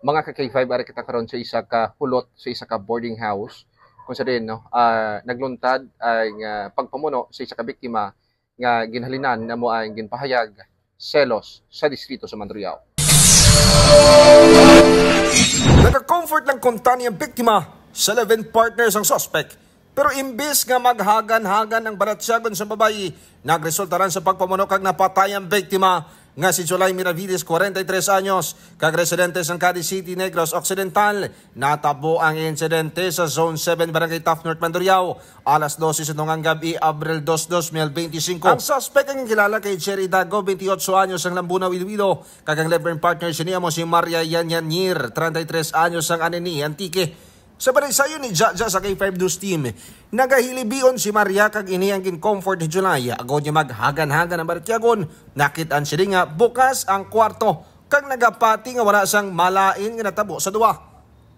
Mga ka-K5 ari kita karon sa isa ka hulot sa isa ka boarding house kung sa din no nagluntad ay pagpamuno sa isa ka biktima nga ginhalinan na mo ay ginpahayag selos sa distrito sa Mandurriao. Nagka-comfort lang kunta niyang biktima sa 11 partners ang suspect. Pero imbis nga maghagan-hagan ang baratsyagon sa babayi, nagresulta ran sa pagpamuno kag napatay ang biktima nga si July Miravides, 43 anyos, kag residente sa Cadiz City, Negros Occidental. Natabo ang insidente sa Zone 7, Barangay Taft North, Mandurriao, alas 12 sa tungang gabi, Abril 2, 2025. Ang suspect ang kilala kay Cherry Dago, 28 anyos ang Lambunaw, Iloilo, kag ang live partner siya mo si Maria Yanyanir, 33 anyos ang Anini, Antique. Sa barisayo ni Jaja sa K5 News Team, nagahilibion si Maria kag iniyang kin-comfort ni July. Agod niya maghagan-hagan ang baratyagon, nakitaan siya nga bukas ang kwarto kag nagapati nga wala sang malain nga natabo sa duwa.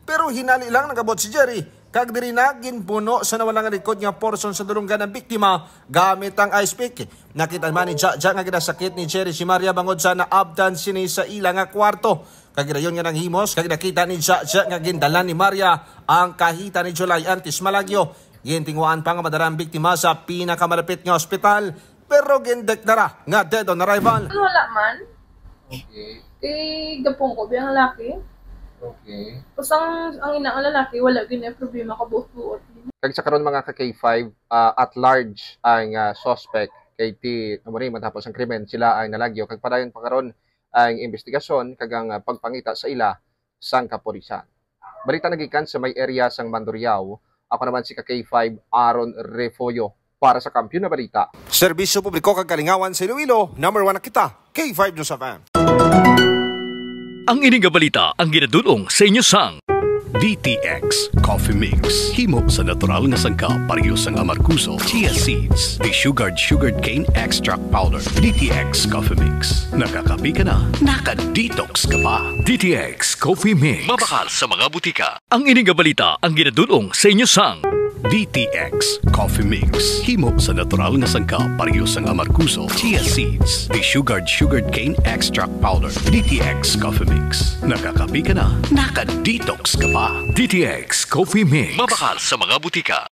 Pero hinali lang nagabot si Jerry kag diri na ginpuno sa nawalang likod nga portion sa dulunggan ng biktima gamit ang ice pick. Nakita man ni Jaja nga ginasakit ni Jerry si Maria bangod sa naabdan sini sa ilang nga kwarto. Kag dayon nga nang himos kag nakita ni Jaja nga gindalan ni Maria ang kahita ni July antes malagyo. Gintingwaan pa nga madarang biktima sa pinakamalapit nga ospital pero gindeklara nga dead on arrival. Wala man. Okay. Gapong ko biyang lalaki. Okay. Kusang ang ina nga lalaki wala gyud na problema ka buot-buot. Kag sa karon mga ka-K5 at large ang suspect kay amori matapos ang krimen sila ay nalagyo kag padayon pa karon ang investigasyon kag ang pagpangita sa ila sang kapulisan. Balita nagikan sa may area sang Mandurriao. Ako naman si ka-K5 Aaron Refollo para sa Kampiyon na Balita. Serbisyo publiko kag kalingawan sa Iloilo, number 1 na kita, K5 News FM. Ang ining balita ang ginadulong sa inyo sang DTX Coffee Mix. Himo sa natural nga sangka pareho sang amarkuso, chia seeds, sugared cane extract powder. DTX Coffee Mix. Nakakapi ka na, naka-detox ka pa. DTX Coffee Mix. Mabakal sa mga butika. Ang ining balita ang ginadulong sa inyo sang DTX Coffee Mix. Himo sa natural nga sangka pareho sang amarkuso, chia seeds, sugared cane extract powder. DTX Coffee Mix. Nakakapi ka na, naka-detox ka pa. DTX Coffee Mix. Mabakal sa mga butika.